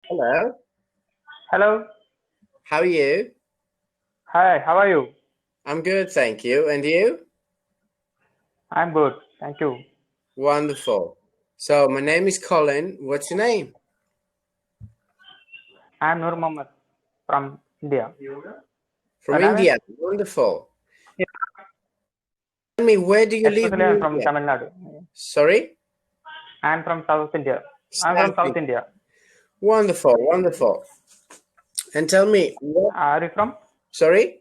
Hello, Hello. how are you? Hi. How are you? I'm good, thank you. And you? I'm good. Thank you. Wonderful. So, my name is Colin. What's your name? I'm Nur Mohammed from India. From Your name is? India. Wonderful. Tell me, where do you live Especially in I'm from India? Tamil Nadu. Sorry? I'm from South India. I'm from South South India. India. Wonderful, wonderful. And tell me, what? Are you from? Sorry?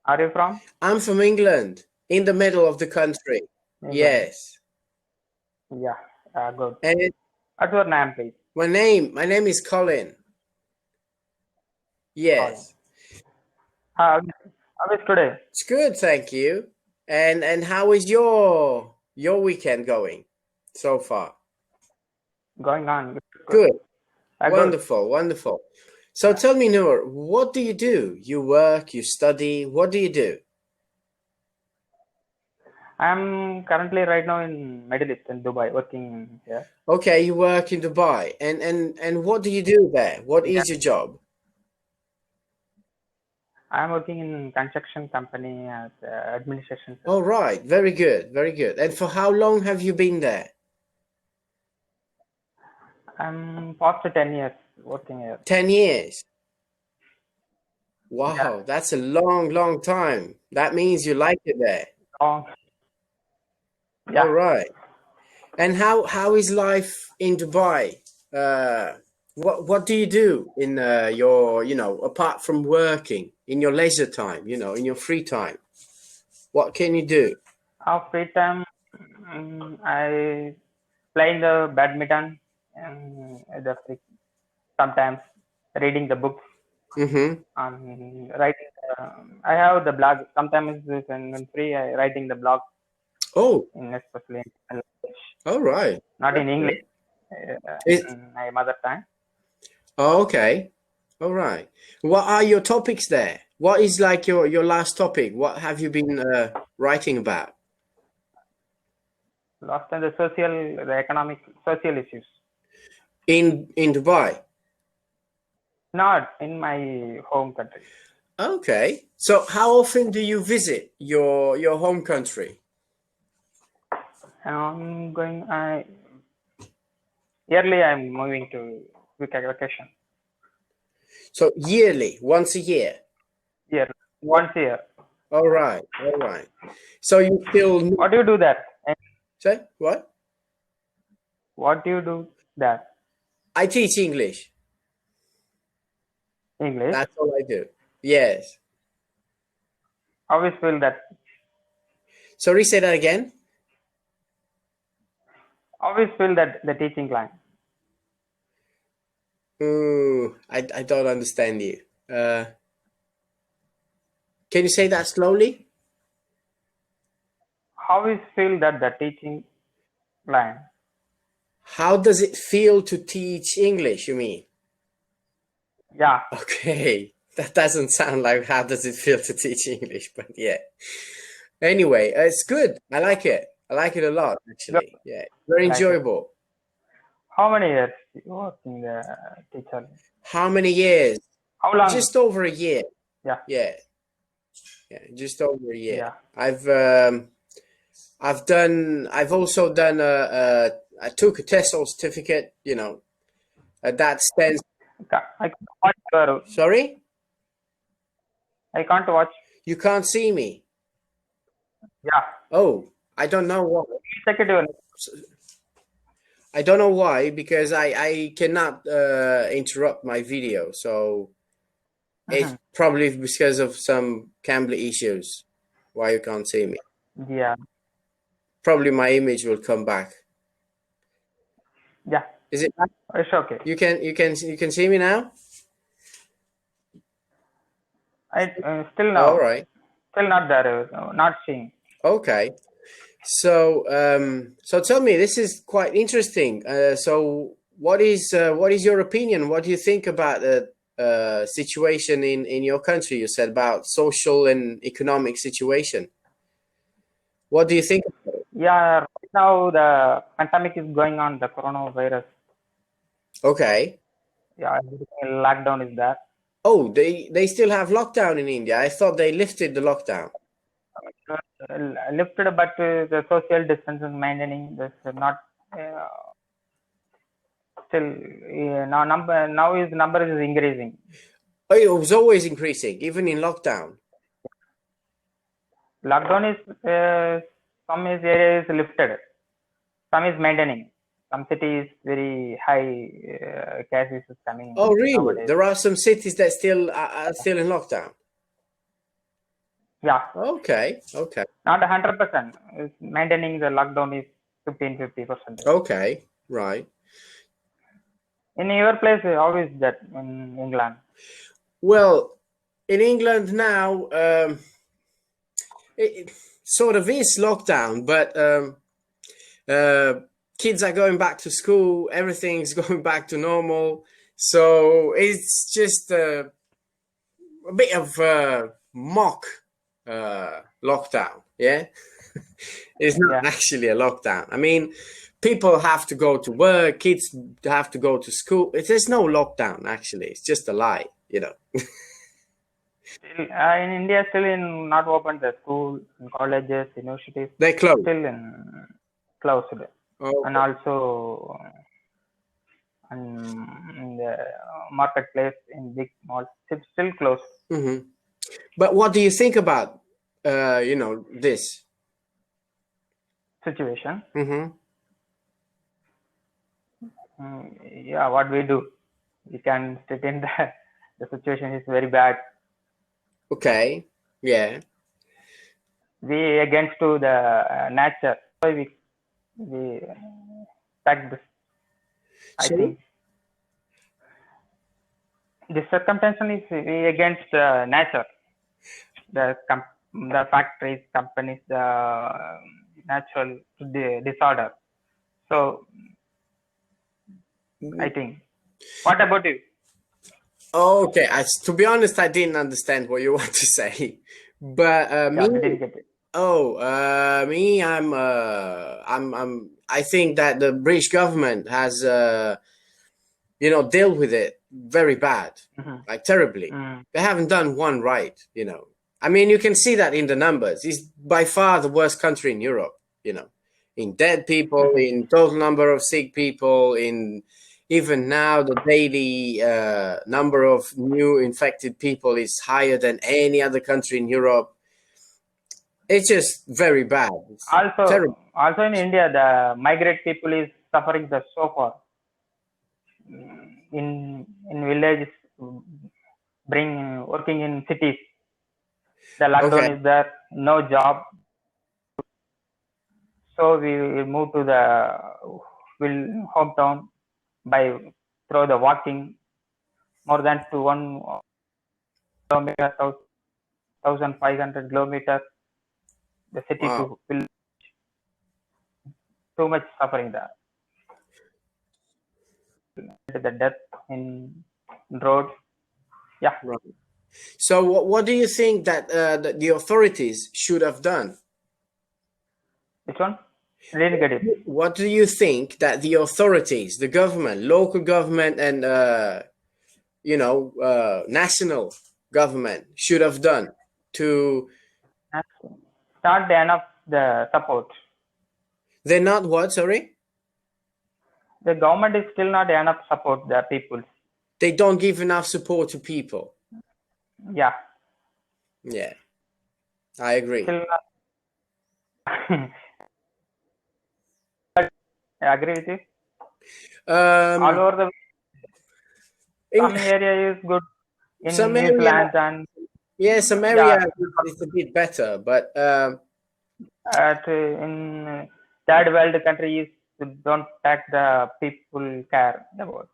Are you from I'm from England, in the middle of the country. England? Yes. Yeah. Good. And What's your name, please? my name is Colin. Colin. Yes. How is today? It's good, thank you. And how is your weekend going so far? Going on. Good. Good. Good. Wonderful, wonderful. So Yeah. tell me, Noor, what do you do? You work, you study, what do you do? I'm currently right now in Middle East in Dubai, working here. Okay, you work in Dubai, and what do you do there? What Yeah. is your job? I'm working in construction company as administration. All right, very good, very good. And for how long have you been there? I'm past 10 years working here. 10 years. Yeah. Wow, that's a long, long time. That means you like it there. Long. All Yeah. right. And how is life in Dubai? What do you do in your, apart from working, in your leisure time, in your free time? What can you do? Our free time, I playing the badminton and sometimes reading the books Mm-hmm. and writing. I have the blog. Sometimes when free, I writing the blog Oh, in especially in language, all right. not in Okay. English, It, in my mother tongue. oh, okay. All right. What are your topics there? What is like your last topic? What have you been writing about Lost in the economic, social issues. in Dubai? Not in my home country. Okay. So how often do you visit your home country? I'm going. Yearly, I'm moving to vacation. So yearly, once a year. Year, once a year. All right, all right. So you still What do you do that? say what? What do you do that? I teach English. English. That's all I do. Yes. Always feel that. Sorry, say that again. Always feel that the teaching line. Ooh, I don't understand you. Uh, can you say that slowly? Always feel that the teaching line. How does it feel to teach English, you mean? Yeah, Okay. That doesn't sound like how does it feel to teach English, but yeah. Anyway, it's good. I like it. I like it a lot, good. actually. Yeah, very Like it. enjoyable. How many years you working the teacher? How many years? How long? Just over a year. Yeah, Yeah, yeah, just over a year. yeah. I've also done I took a TESOL certificate, that stands. I can't watch your. Sorry? I can't watch. You can't see me. Yeah. Oh, I don't know why. Check it. Your. I don't know why because I cannot interrupt my video, so it's Mhm. probably because of some Cambly issues why you can't see me. Yeah, Probably my image will come back. yeah. Is it back? It's okay. You can see me now? I still All now, right. still not there. Not seeing. Okay. So tell me, this is quite interesting. So what is your opinion? What do you think about the situation in your country? You said about social and economic situation. What do you think? Yeah, right now the pandemic is going on, the coronavirus. Okay. Yeah, lockdown is there. Oh, they still have lockdown in India. I thought they lifted the lockdown. Lifted, but the social distance is maintaining. This not uh, still now is number is increasing. Oh, it was always increasing, even in lockdown. Lockdown is some is area is lifted, some is maintaining. Some cities very high cases is coming Oh, really? nowadays. There are some cities that are still in lockdown. Yeah, Okay, okay, not 100%. It's maintaining the lockdown is 15-50%. okay, right. In your place, how is that in England? Well, in England now, it sort of is lockdown, but uh, kids are going back to school. Everything's going back to normal. So it's just a bit of mock lockdown. Yeah, it's not Yeah, actually a lockdown. I mean, people have to go to work, kids have to go to school. There's no lockdown actually. It's just a lie, you know. still, in India, still in not open the school, colleges, universities, They close. still in closed, and Okay. also in the marketplace in big malls, it's still closed. Hmm. But what do you think about this? Situation. Hmm. Yeah, what we do, we can sit in the situation is very bad. Okay. Yeah. We against to the nature. So we attack this. I So. think the circumstance is we against nature. The factories, companies, the natural disorder. So I think. What about you? Okay. To be honest, I didn't understand what you want to say, but Yeah, me. we didn't get it. Oh, me. I think that the British government has, dealt with it very bad, Mm-hmm. like terribly. Mm-hmm. They haven't done one right. I mean, you can see that in the numbers. It's by far the worst country in Europe. In dead people, Mm-hmm. in total number of sick people, in even now the daily number of new infected people is higher than any other country in Europe. It's just very bad. It's terrible. Also in India, the migrant people is suffering the so far. In villages, bring working in cities. The Okay. lockdown is there, no job. So we move to the will hometown by through the walking more than to 1 kilometer, 1,500 kilometers. The city Wow. to will too much suffering there. The death in road. Yeah, Right. So, what do you think that the authorities should have done? which one? I didn't get it. What do you think that the authorities, the government, local government, and national government should have done to? Not enough the support. They're not what? Sorry, The government is still not enough support the people. they don't give enough support to people. Yeah, Yeah, I agree. still not. I agree with you. All Um, over the in some area is good in some New area, Zealand and yeah, some area yeah, it's a bit better, but in third world countries don't take the people care about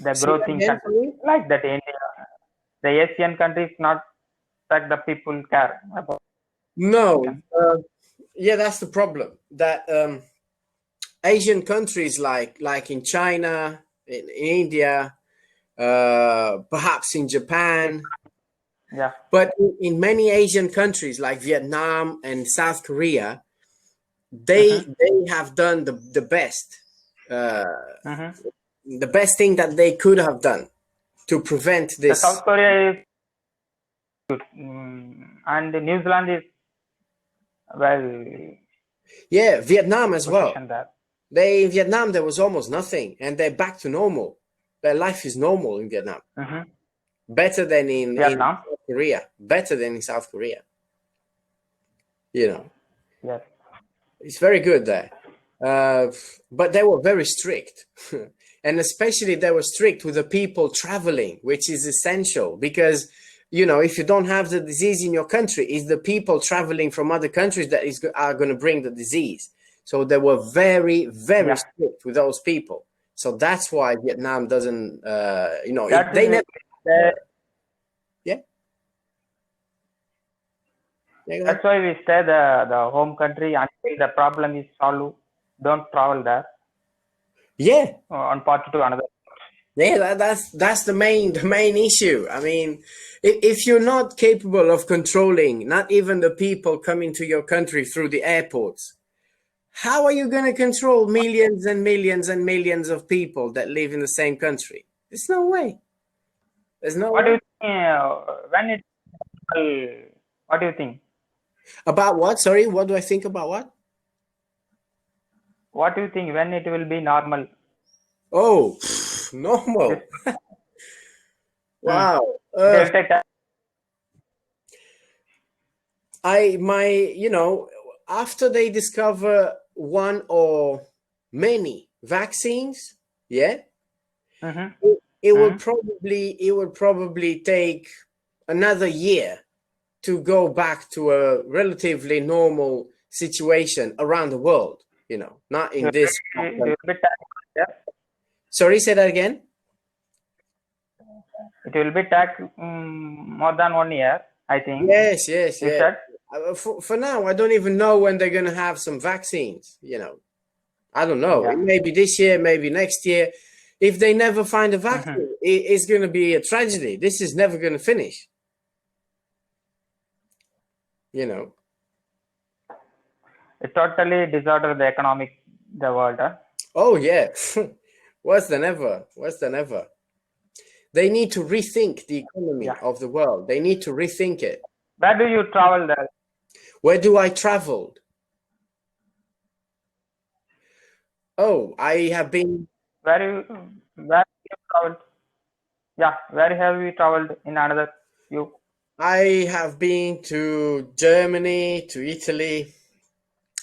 the say that growing again, countries sorry? like that India. The Asian countries not take the people care about. No, yeah, that's the problem. That Asian countries like in China, in India, perhaps in Japan, Yeah. but in many Asian countries like Vietnam and South Korea, they Mm-hmm. they have done the best. Mm-hmm. the best thing that they could have done to prevent The this. South Korea is good, and New Zealand is well Yeah, Vietnam as well. positioned there. In Vietnam there was almost nothing, and they're back to normal. Their life is normal in Vietnam. Mm-hmm. Better than in Vietnam. South Korea. Better than in South Korea. You know, Yes. it's very good there. But they were very strict. And especially they were strict with the people traveling, which is essential because, you know, if you don't have the disease in your country, it's the people traveling from other countries that are going to bring the disease. So they were very, very Yeah. strict with those people. So that's why Vietnam doesn't, you know, That they is never. Yeah. Yeah, go ahead. That's why we stay the home country until the problem is solved. Don't travel there Yeah. on part to another. Yeah, that's the main issue. I mean, if you're not capable of controlling not even the people coming to your country through the airports, how are you going to control millions and millions and millions of people that live in the same country? There's no way. There's no What do way. you think when it? What do you think? About what? Sorry, what do I think about what? What do you think when it will be normal? Oh, normal. Wow. It will take time. You know, after they discover one or many vaccines, yeah, Mm-hmm. it will probably take another year to go back to a relatively normal situation around the world, you know, not in this. It will be time. Yeah. Sorry, say that again. It will be take more than 1 year, I think. Yes. You said. For now, I don't even know when they're going to have some vaccines, you know. I don't know. Yeah. It may be this year, maybe next year. If they never find a vaccine, it's going to be a tragedy. This is never going to finish. You know. It totally disorder the world. Huh? Oh yeah, worse than ever. Worse than ever. They need to rethink the economy of the world. They need to rethink it. Where do you travel there? Where do I traveled? Oh, I have been. Where have you traveled? Yeah, where have you traveled in another you? I have been to Germany, to Italy,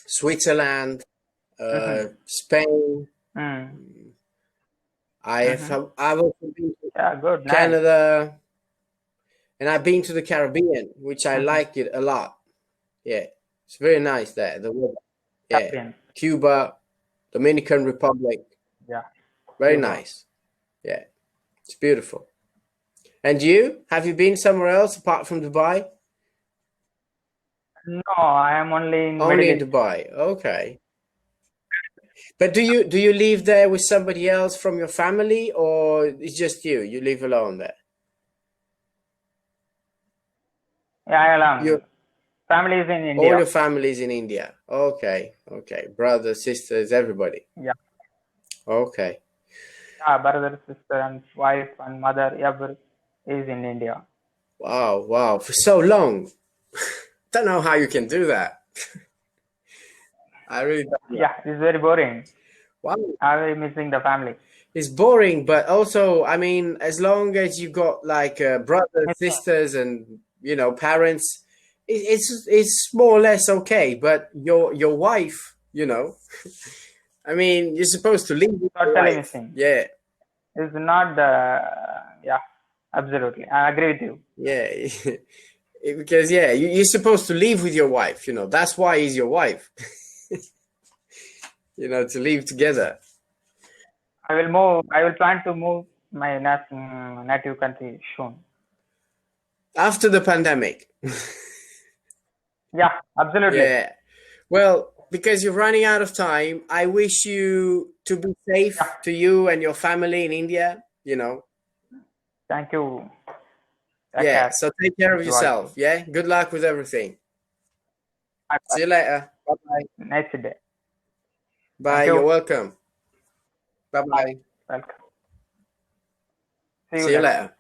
Switzerland, Spain. I've also been to Good, Canada, nice. And I've been to the Caribbean, which I like it a lot. Yeah, it's very nice there. The weather. Yeah, Caribbean. Cuba, Dominican Republic. Yeah, very Cuba. Nice. Yeah, it's beautiful. And you? Have you been somewhere else apart from Dubai? No, I am only in Dubai. Okay. But do you live there with somebody else from your family, or it's just you? You live alone there? Yeah, I alone. Family is in India. All your family is in India. Okay. Brothers, sisters, everybody. Yeah. Okay. Yeah, brother, sister, and wife and mother, everyone is in India. Wow. For so long. Don't know how you can do that. I really don't know. Yeah, it's very boring. Wow. I'm very missing the family. It's boring, but also, I mean, as long as you got like brothers, sisters, and you know, parents, it's more or less okay. But your wife, you know, I mean, you're supposed to live with your wife. Missing. Yeah. It's not the yeah, absolutely. I agree with you. Yeah. Because you're supposed to live with your wife, you know. That's why he's your wife. You know, to live together. I will plan to move my native country soon. After the pandemic. Yeah, absolutely. Yeah. Well, because you're running out of time, I wish you to be safe to you and your family in India, you know. Thank you. So take care of yourself. Yeah. Good luck with everything. Bye. See you later. Bye-bye. Nice day. Bye. You're welcome. Bye bye. Welcome. See you later.